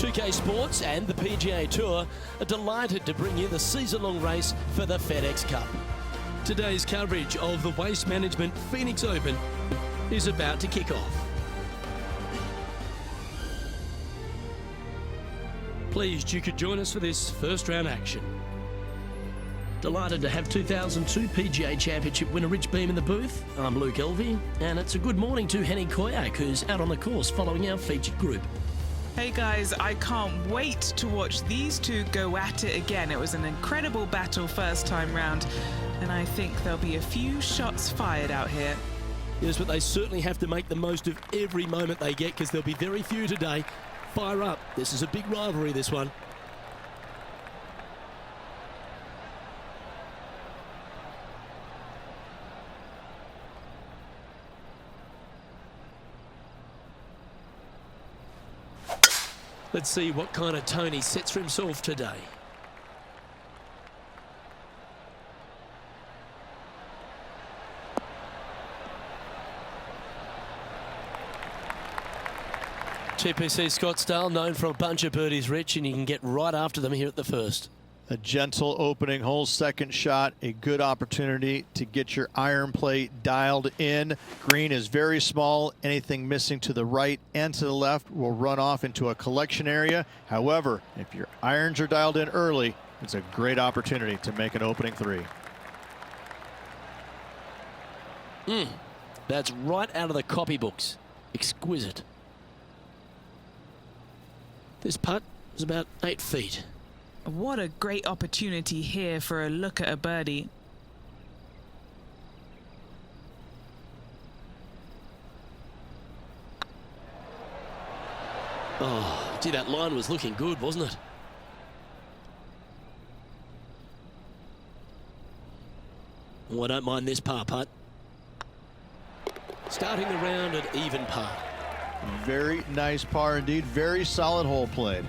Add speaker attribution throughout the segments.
Speaker 1: 2K Sports and the PGA Tour are delighted to bring you the season-long race for the FedEx Cup. Today's coverage of the Waste Management Phoenix Open is about to kick off. Pleased you could join us for this first round action. Delighted to have 2002 PGA Championship winner Rich Beem in the booth. I'm Luke Elvey, and it's a good morning to Henny Koyak, who's out on the course following our featured group.
Speaker 2: Hey guys, I can't wait to watch these two go at it again. It was an incredible battle first time round, and I think there'll be a few shots fired out here.
Speaker 1: Yes, but they certainly have to make the most of every moment they get, because there'll be very few today. Fire up. This is a big rivalry, this one. Let's see what kind of tone he sets for himself today. TPC Scottsdale, known for a bunch of birdies, Rich, and you can get right after them here at the first.
Speaker 3: A gentle opening hole, second shot, a good opportunity to get your iron play dialed in. Green is very small. Anything missing to the right and to the left will run off into a collection area. However, if your irons are dialed in early, it's a great opportunity to make an opening three.
Speaker 1: That's right out of the copybooks. Exquisite. This putt was about 8 feet.
Speaker 2: What a great opportunity here for a look at a birdie.
Speaker 1: Oh, gee, that line was looking good, wasn't it? Oh, I don't mind this par putt. Starting the round at even par.
Speaker 3: Very nice par indeed. Very solid hole played.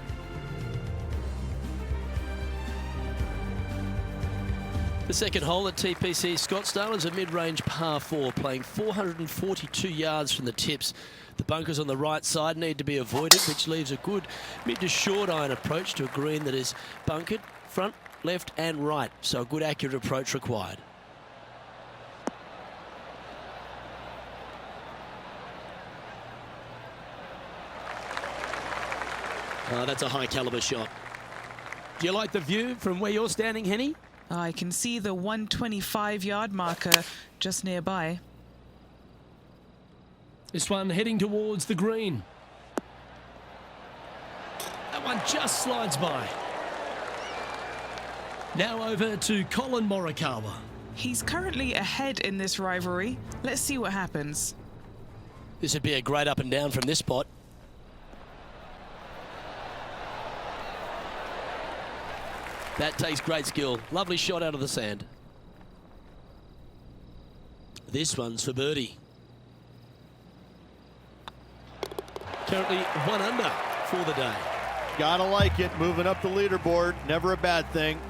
Speaker 1: The second hole at TPC Scottsdale is a mid-range par 4, playing 442 yards from the tips. The bunkers on the right side need to be avoided, which leaves a good mid to short iron approach to a green that is bunkered front, left and right. So a good accurate approach required. That's a high caliber shot. Do you like the view from where you're standing, Henny?
Speaker 2: I can see the 125-yard marker just nearby.
Speaker 1: This one heading towards the green. That one just slides by. Now over to Colin Morikawa.
Speaker 2: He's currently ahead in this rivalry. Let's see what happens.
Speaker 1: This would be a great up and down from this spot. That takes great skill. Lovely shot out of the sand. This one's for birdie. Currently 1 under for the day.
Speaker 3: Gotta like it. Moving up the leaderboard. Never a bad thing.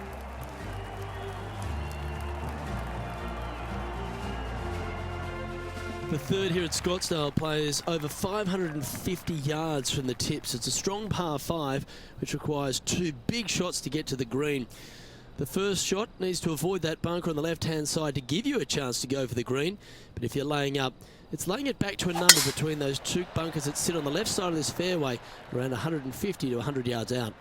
Speaker 1: The third here at Scottsdale plays over 550 yards from the tips. It's a strong par 5, which requires 2 big shots to get to the green. The first shot needs to avoid that bunker on the left-hand side to give you a chance to go for the green. But if you're laying up, it's laying it back to a number between those 2 bunkers that sit on the left side of this fairway, around 150 to 100 yards out.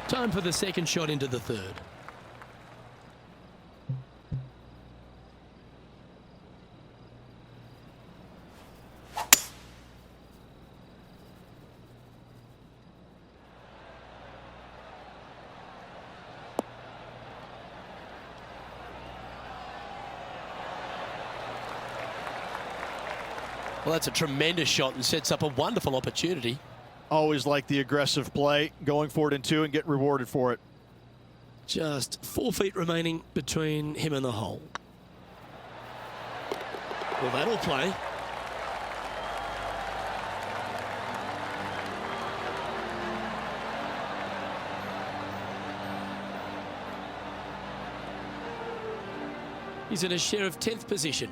Speaker 1: Time for the second shot into the third. Well, that's a tremendous shot and sets up a wonderful opportunity.
Speaker 3: Always like the aggressive play, going for it in 2 and get rewarded for it.
Speaker 1: Just 4 feet remaining between him and the hole. Well, that'll play. He's in a share of 10th position.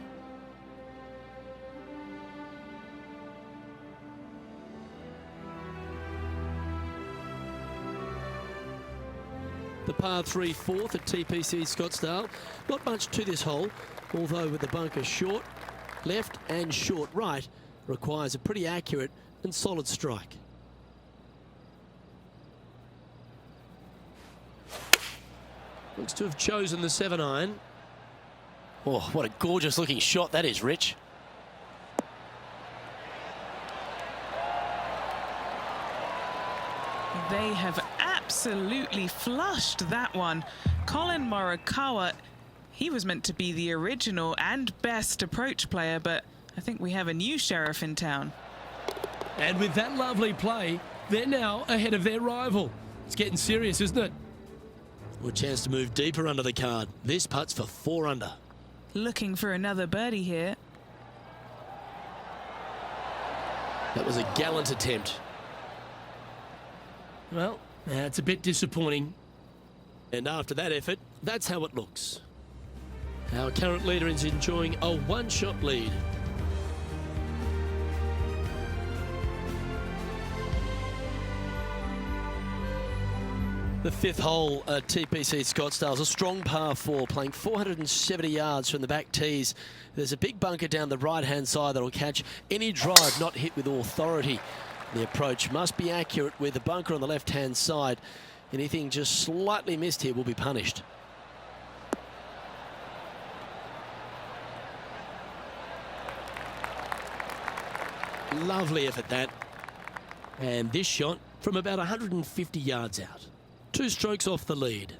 Speaker 1: The par 3 fourth at TPC Scottsdale. Not much to this hole, although with the bunker short left and short right, requires a pretty accurate and solid strike. Looks to have chosen the 7-iron. Oh, what a gorgeous looking shot that is, Rich.
Speaker 2: They have absolutely flushed that one. Colin Morikawa, he was meant to be the original and best approach player, but I think we have a new sheriff in town.
Speaker 4: And with that lovely play, they're now ahead of their rival. It's getting serious, isn't it?
Speaker 1: Well, a chance to move deeper under the card. This putt's for 4 under.
Speaker 2: Looking for another birdie here.
Speaker 1: That was a gallant attempt.
Speaker 4: Well, that's a bit disappointing.
Speaker 1: And after that effort, that's how it looks. Our current leader is enjoying a 1-shot lead. The 5th hole at TPC Scottsdale is a strong par 4, playing 470 yards from the back tees. There's a big bunker down the right-hand side that will catch any drive not hit with authority. The approach must be accurate with the bunker on the left-hand side. Anything just slightly missed here will be punished. Lovely effort that. And this shot from about 150 yards out. 2 strokes off the lead.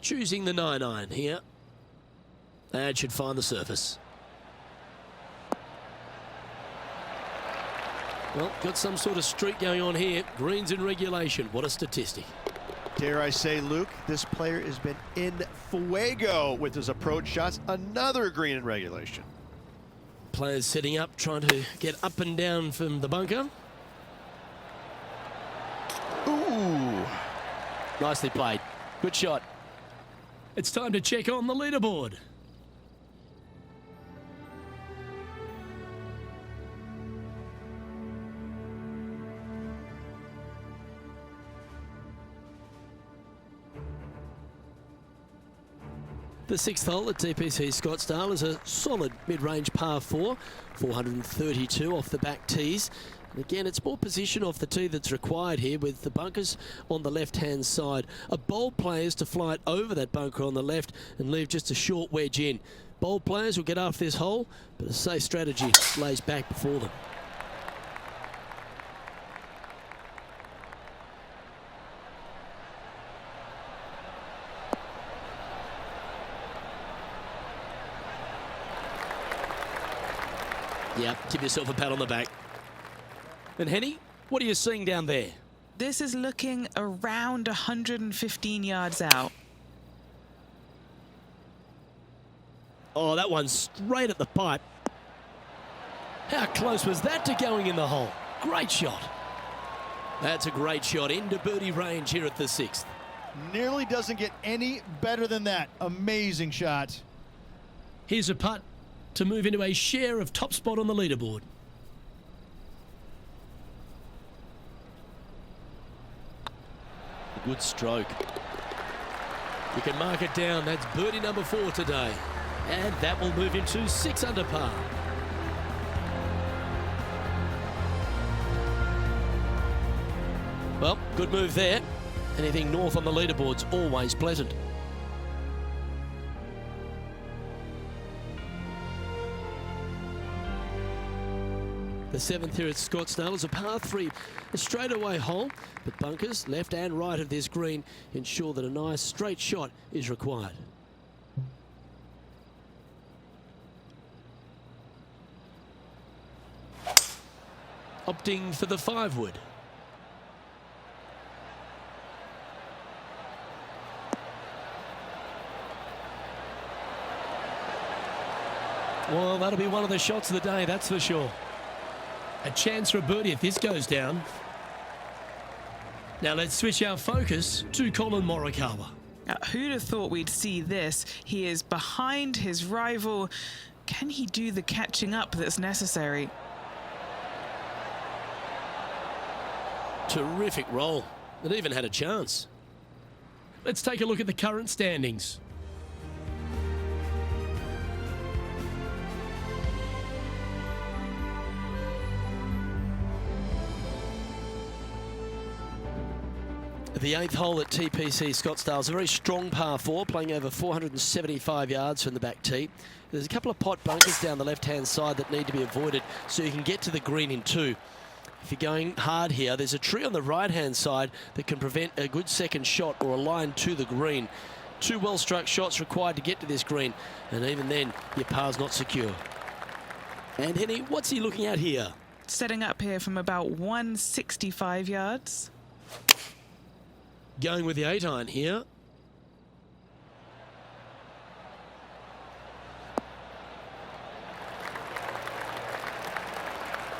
Speaker 1: Choosing the 9-iron here. That should find the surface. Well, got some sort of streak going on here. Greens in regulation. What a statistic.
Speaker 3: Dare I say, Luke, this player has been in fuego with his approach shots. Another green in regulation.
Speaker 1: Players setting up, trying to get up and down from the bunker.
Speaker 3: Ooh.
Speaker 1: Nicely played. Good shot.
Speaker 4: It's time to check on the leaderboard.
Speaker 1: The 6th hole at TPC Scottsdale is a solid mid-range par 4, 432 off the back tees. And again, it's more position off the tee that's required here with the bunkers on the left-hand side. A bold player is to fly it over that bunker on the left and leave just a short wedge in. Bold players will get after this hole, but a safe strategy lays back before them. Yeah, give yourself a pat on the back. And Henny, what are you seeing down there?
Speaker 2: This is looking around 115 yards out.
Speaker 1: Oh, that one's straight at the pipe. How close was that to going in the hole? Great shot. That's a great shot into birdie range here at the 6th.
Speaker 3: Nearly doesn't get any better than that. Amazing shot.
Speaker 4: Here's a putt to move into a share of top spot on the leaderboard.
Speaker 1: Good stroke. You can mark it down. That's birdie number 4 today. And that will move him to 6 under par. Well, good move there. Anything north on the leaderboard's always pleasant. The 7th here at Scottsdale is a par 3, a straightaway hole, but bunkers left and right of this green ensure that a nice straight shot is required. Opting for the 5-wood. Well, that'll be one of the shots of the day, that's for sure.
Speaker 4: A chance for a birdie if this goes down. Now let's switch our focus to Colin Morikawa.
Speaker 2: Who'd have thought we'd see this? He is behind his rival. Can he do the catching up that's necessary?
Speaker 1: Terrific roll. It even had a chance.
Speaker 4: Let's take a look at the current standings.
Speaker 1: The 8th hole at TPC Scottsdale is a very strong par 4, playing over 475 yards from the back tee. There's a couple of pot bunkers down the left-hand side that need to be avoided so you can get to the green in 2. If you're going hard here, there's a tree on the right-hand side that can prevent a good second shot or a line to the green. 2 well-struck shots required to get to this green, and even then, your par's not secure. And Henny, what's he looking at here?
Speaker 2: Setting up here from about 165 yards.
Speaker 1: Going with the 8-iron here.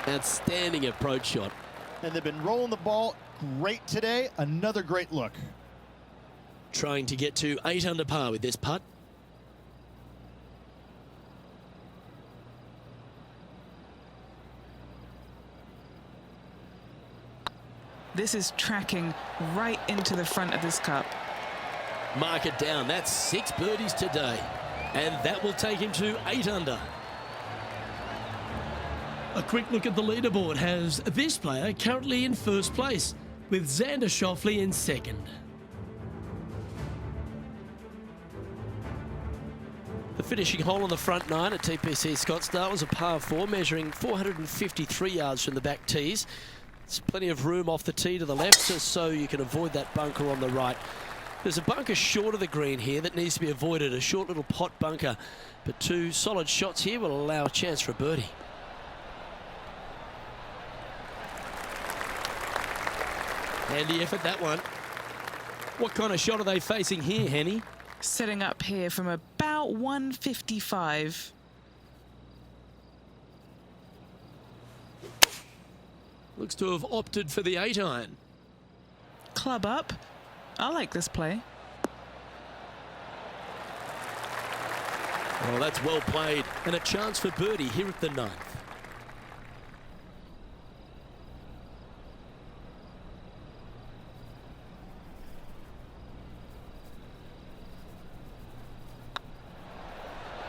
Speaker 1: Outstanding approach shot.
Speaker 3: And they've been rolling the ball great today. Another great look.
Speaker 1: Trying to get to 8 under par with this putt.
Speaker 2: This is tracking right into the front of this cup.
Speaker 1: Mark it down. That's 6 birdies today. And that will take him to 8 under.
Speaker 4: A quick look at the leaderboard has this player currently in first place, with Xander Schauffele in second.
Speaker 1: The finishing hole on the front 9 at TPC Scottsdale was a par 4, measuring 453 yards from the back tees. There's plenty of room off the tee to the left, so you can avoid that bunker on the right. There's a bunker short of the green here that needs to be avoided, a short little pot bunker. But 2 solid shots here will allow a chance for a birdie. Handy effort, that one. What kind of shot are they facing here, Henny?
Speaker 2: Setting up here from about 155.
Speaker 1: Looks to have opted for the 8-iron.
Speaker 2: Club up. I like this play.
Speaker 1: Oh, that's well played. And a chance for birdie here at the 9th.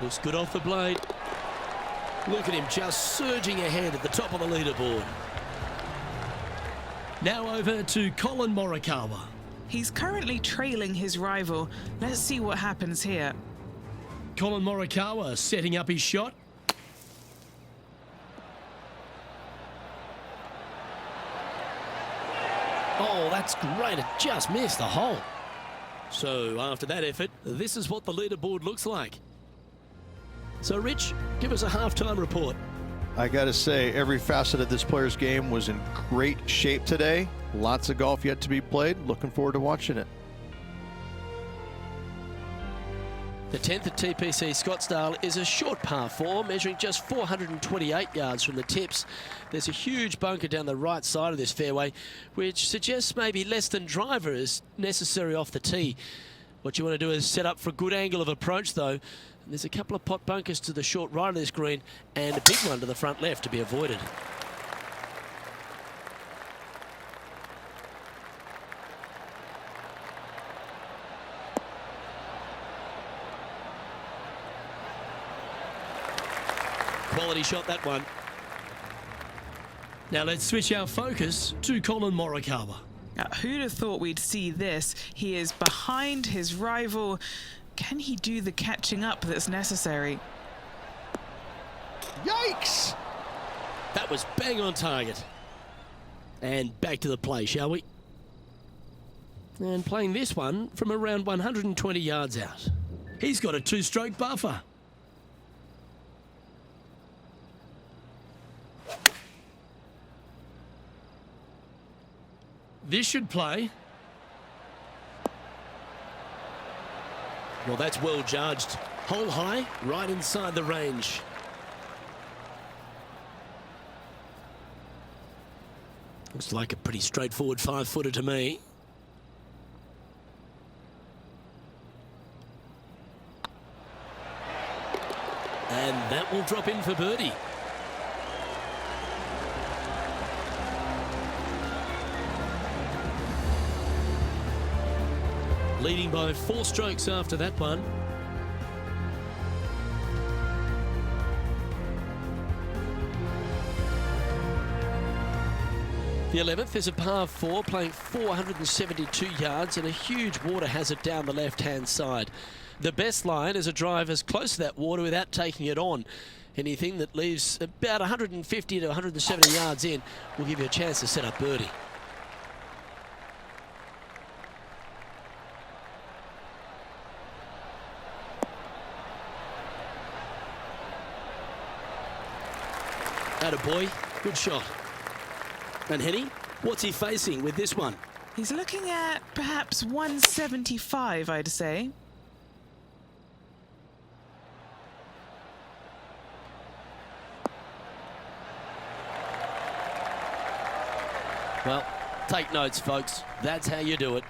Speaker 1: Looks good off the blade. Look at him just surging ahead at the top of the leaderboard.
Speaker 4: Now over to Colin Morikawa.
Speaker 2: He's currently trailing his rival. Let's see what happens here.
Speaker 4: Colin Morikawa setting up his shot.
Speaker 1: Oh, that's great. It just missed the hole. So after that effort, this is what the leaderboard looks like. So Rich, give us a halftime report.
Speaker 3: I got to say, every facet of this player's game was in great shape today. Lots of golf yet to be played. Looking forward to watching it.
Speaker 1: The 10th at TPC Scottsdale is a short par 4, measuring just 428 yards from the tips. There's a huge bunker down the right side of this fairway, which suggests maybe less than driver is necessary off the tee. What you want to do is set up for a good angle of approach, though. There's a couple of pot bunkers to the short right of this green and a big one to the front left to be avoided. Quality shot, that one.
Speaker 4: Now let's switch our focus to Colin Morikawa.
Speaker 2: Who'd have thought we'd see this? He is behind his rival. Can he do the catching up that's necessary?
Speaker 3: Yikes!
Speaker 1: That was bang on target. And back to the play, shall we? And playing this one from around 120 yards out.
Speaker 4: He's got a 2-stroke buffer. This should play.
Speaker 1: Well, that's well judged. Hole high, right inside the range. Looks like a pretty straightforward 5-footer to me. And that will drop in for birdie. Leading by 4 strokes after that one. The 11th is a par 4, playing 472 yards and a huge water hazard down the left-hand side. The best line is a drive as close to that water without taking it on. Anything that leaves about 150 to 170 yards in will give you a chance to set up birdie. Attaboy, good shot. And Henny, what's he facing with this one?
Speaker 2: He's looking at perhaps 175, I'd say.
Speaker 1: Well, take notes, folks. That's how you do it.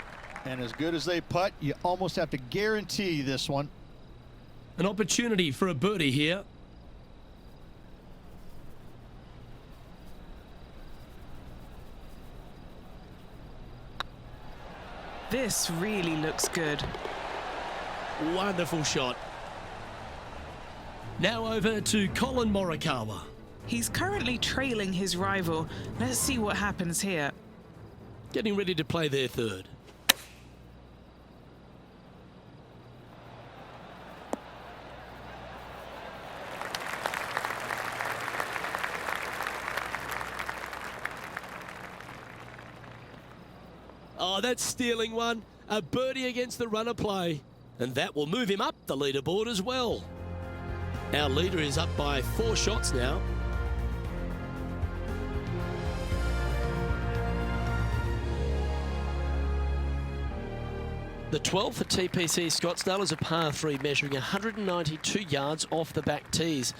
Speaker 3: And as good as they putt, you almost have to guarantee this one.
Speaker 4: An opportunity for a birdie here.
Speaker 2: This really looks good.
Speaker 1: Wonderful shot.
Speaker 4: Now over to Colin Morikawa.
Speaker 2: He's currently trailing his rival. Let's see what happens here.
Speaker 1: Getting ready to play their third. Oh, that's stealing one. A birdie against the runner play. And that will move him up the leaderboard as well. Our leader is up by 4 shots now. The 12th for TPC Scottsdale is a par 3 measuring 192 yards off the back tees.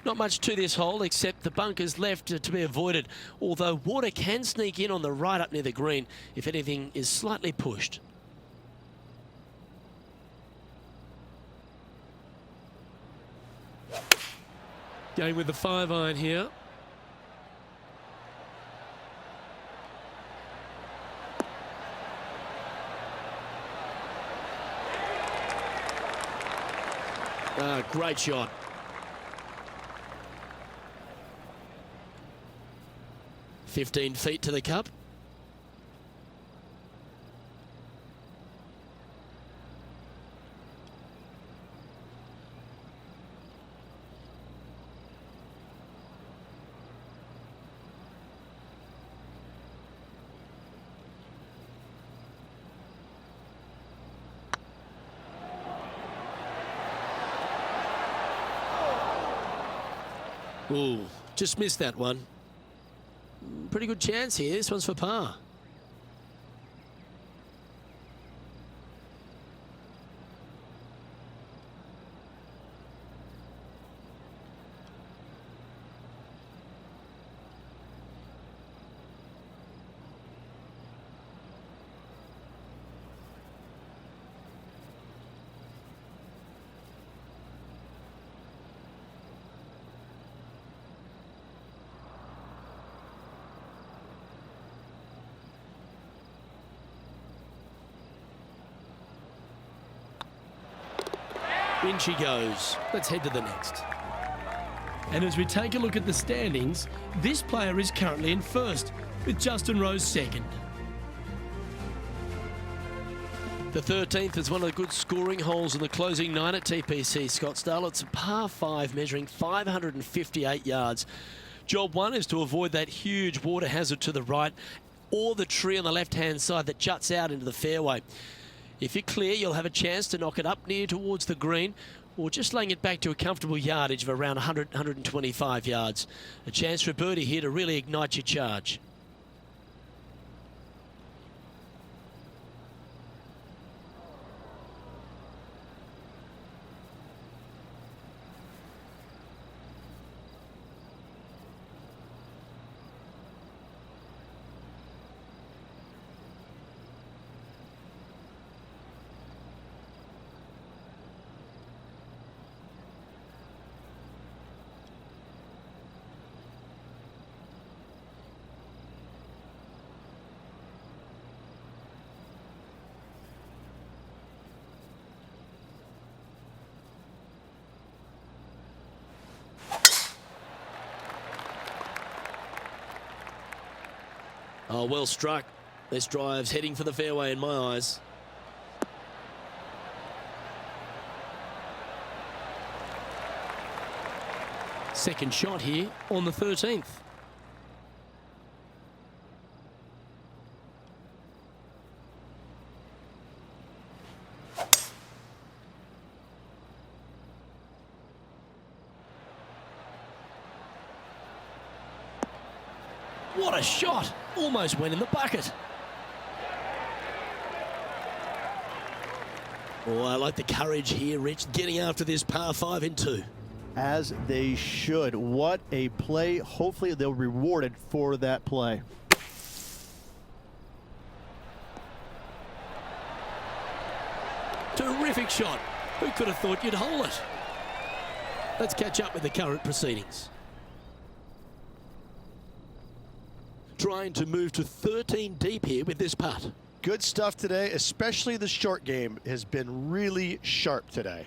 Speaker 1: Not much to this hole except the bunkers left to be avoided, although water can sneak in on the right up near the green if anything is slightly pushed. Going with the 5-iron here. Great shot. "15 feet to the cup." Ooh, just missed that one. Pretty good chance here. This one's for par. In she goes. Let's head to the next.
Speaker 4: And as we take a look at the standings, this player is currently in first, with Justin Rose second.
Speaker 1: The 13th is one of the good scoring holes in the closing 9 at TPC Scottsdale. It's a par 5 measuring 558 yards. Job 1 is to avoid that huge water hazard to the right or the tree on the left-hand side that juts out into the fairway. If you're clear, you'll have a chance to knock it up near towards the green or just laying it back to a comfortable yardage of around 100, 125 yards. A chance for a birdie here to really ignite your charge. Oh, well struck. This drive's heading for the fairway in my eyes. Second shot here on the 13th. What a shot! Almost went in the bucket. Oh, I like the courage here, Rich, getting after this par 5 in 2.
Speaker 3: As they should. What a play. Hopefully they'll be rewarded for that play.
Speaker 1: Terrific shot. Who could have thought you'd hole it? Let's catch up with the current proceedings. Trying to move to 13 deep here with this putt.
Speaker 3: Good stuff today, especially the short game has been really sharp today.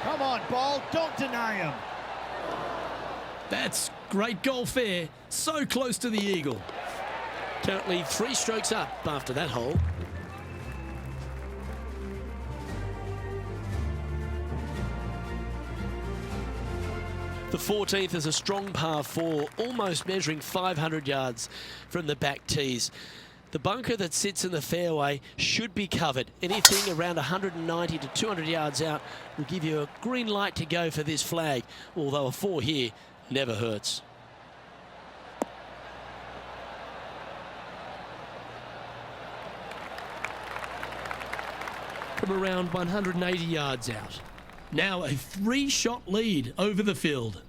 Speaker 3: Come on, ball, don't deny him.
Speaker 4: That's great golf there. So close to the eagle.
Speaker 1: Currently 3 strokes up after that hole. The 14th is a strong par 4, almost measuring 500 yards from the back tees. The bunker that sits in the fairway should be covered. Anything around 190 to 200 yards out will give you a green light to go for this flag, although a 4 here never hurts.
Speaker 4: From around 180 yards out. Now a 3-shot lead over the field.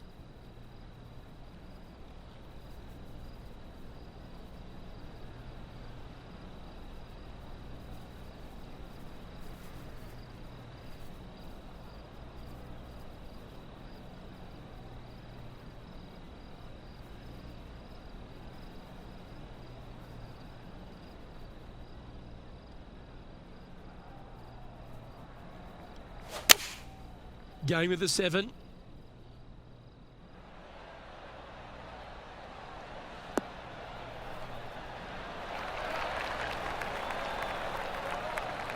Speaker 4: Going with the 7.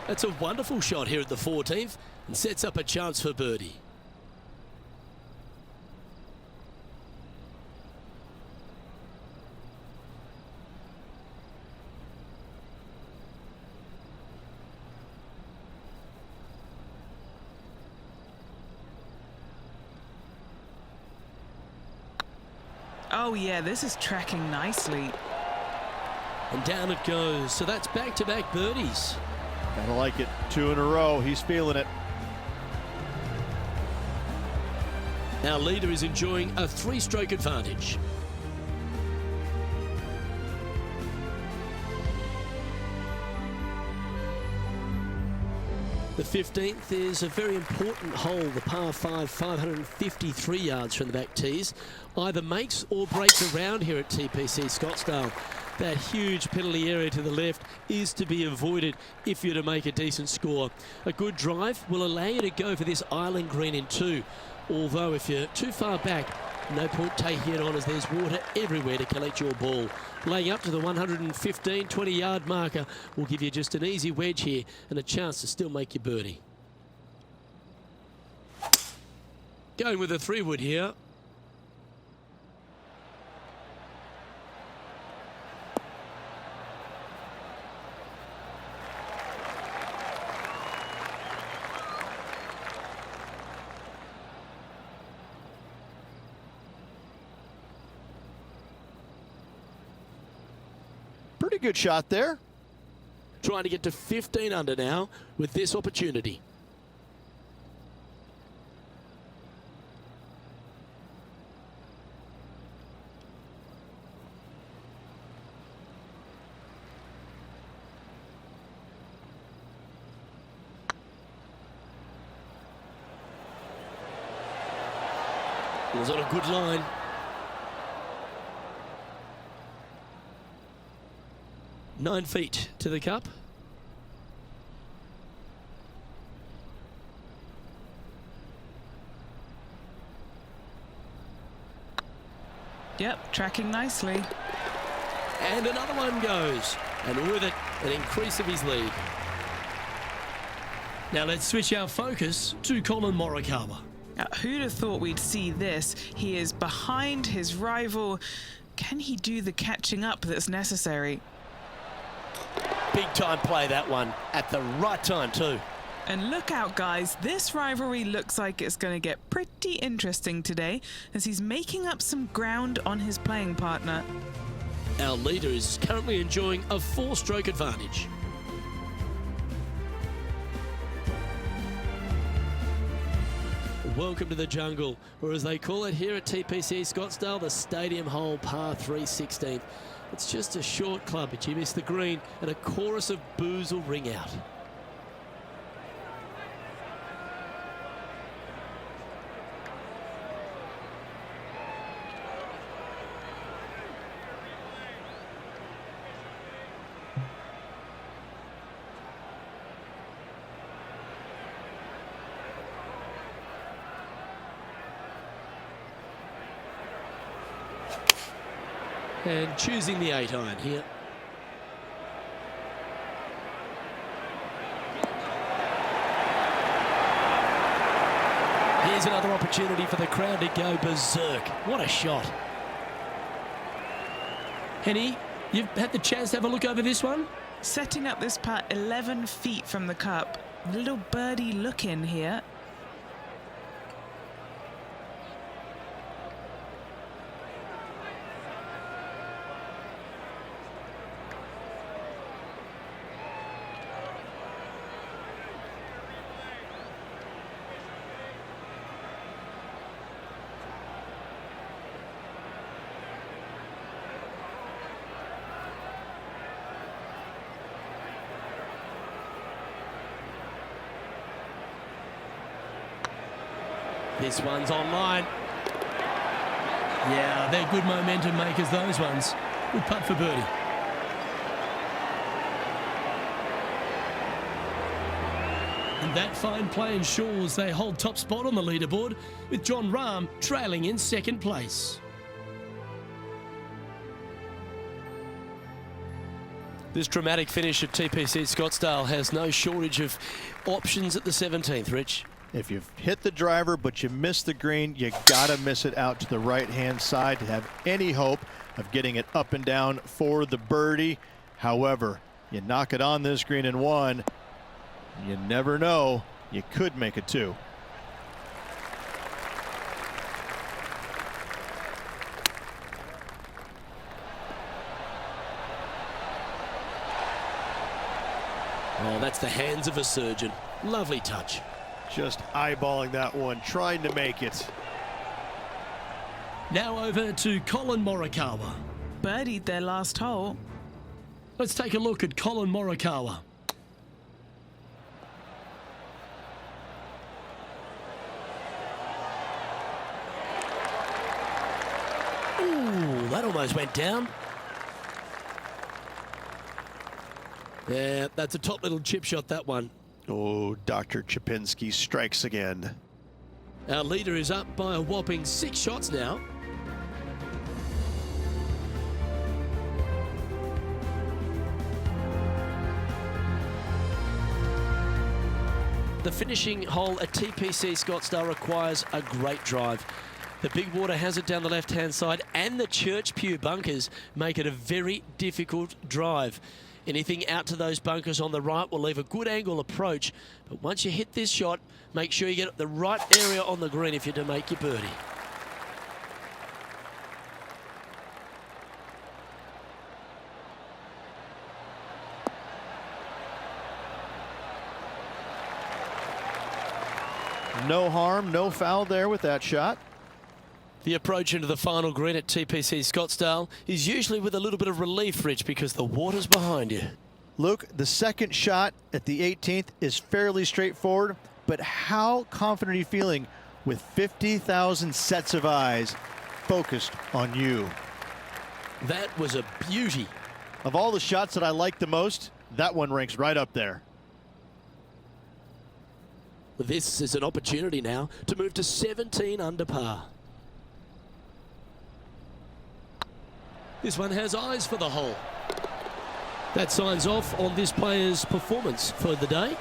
Speaker 1: That's a wonderful shot here at the 14th and sets up a chance for birdie.
Speaker 2: Oh yeah, this is tracking nicely.
Speaker 1: And down it goes. So that's back-to-back birdies.
Speaker 3: Gotta like it. 2 in a row. He's feeling it.
Speaker 1: Our leader is enjoying a 3-stroke advantage. The 15th is a very important hole, the par 5, 553 yards from the back tees. Either makes or breaks around here at TPC Scottsdale. That huge penalty area to the left is to be avoided if you're to make a decent score. A good drive will allow you to go for this island green in 2. Although if you're too far back, no point taking it on as there's water everywhere to collect your ball. Laying up to the 115, 20-yard marker will give you just an easy wedge here and a chance to still make your birdie. Going with a 3-wood here.
Speaker 3: Pretty good shot there.
Speaker 1: Trying to get to 15 under now with this opportunity. Was on a good line. Nine feet to the cup.
Speaker 2: Yep, tracking nicely.
Speaker 1: And another one goes. And with it, an increase of his lead.
Speaker 4: Now let's switch our focus to Colin Morikawa.
Speaker 2: Who'd have thought we'd see this? He is behind his rival. Can he do the catching up that's necessary?
Speaker 1: Big time play, that one. At the right time, too.
Speaker 2: And look out, guys. This rivalry looks like it's going to get pretty interesting today as he's making up some ground on his playing partner.
Speaker 1: Our leader is currently enjoying a 4-stroke advantage. Welcome to the jungle, or as they call it here at TPC Scottsdale, the Stadium Hole Par 3 16th. It's just a short club, but you miss the green, and a chorus of boos will ring out. And choosing the 8-iron here. Here's another opportunity for the crowd to go berserk. What a shot.
Speaker 4: Henny, you've had the chance to have a look over this one?
Speaker 2: Setting up this putt 11 feet from the cup. Little birdie look in here.
Speaker 1: This one's online.
Speaker 4: Yeah, they're good momentum makers, those ones. Good putt for birdie. And that fine play ensures they hold top spot on the leaderboard, with John Rahm trailing in second place.
Speaker 1: This dramatic finish at TPC Scottsdale has no shortage of options at the 17th, Rich.
Speaker 3: If you've hit the driver but you missed the green, you gotta miss it out to the right-hand side to have any hope of getting it up and down for the birdie. However, you knock it on this green in one, you never know, you could make it two.
Speaker 1: Oh, that's the hands of a surgeon. Lovely touch.
Speaker 3: Just eyeballing that one, trying to make it.
Speaker 4: Now over to Colin Morikawa.
Speaker 2: Birdied their last hole.
Speaker 4: Let's take a look at Colin Morikawa.
Speaker 1: Ooh, that almost went down. Yeah, that's a top little chip shot, that one.
Speaker 3: Oh, Dr. Chapinski strikes again.
Speaker 1: Our leader is up by a whopping 6 shots now. The finishing hole at TPC Scottsdale requires a great drive. The big water has it down the left-hand side, and the Church Pew bunkers make it a very difficult drive. Anything out to those bunkers on the right will leave a good angle approach, but once you hit this shot, make sure you get the right area on the green if you're to make your birdie.
Speaker 3: No harm, no foul there with that shot.
Speaker 1: The approach into the final green at TPC Scottsdale is usually with a little bit of relief, Rich, because the water's behind you.
Speaker 3: Luke, the second shot at the 18th is fairly straightforward, but how confident are you feeling with 50,000 sets of eyes focused on you.
Speaker 1: That was a beauty.
Speaker 3: Of all the shots that I like the most, that one ranks right up there.
Speaker 1: This is an opportunity now to move to 17 under par. This one has eyes for the hole. That signs off on this player's performance for the day.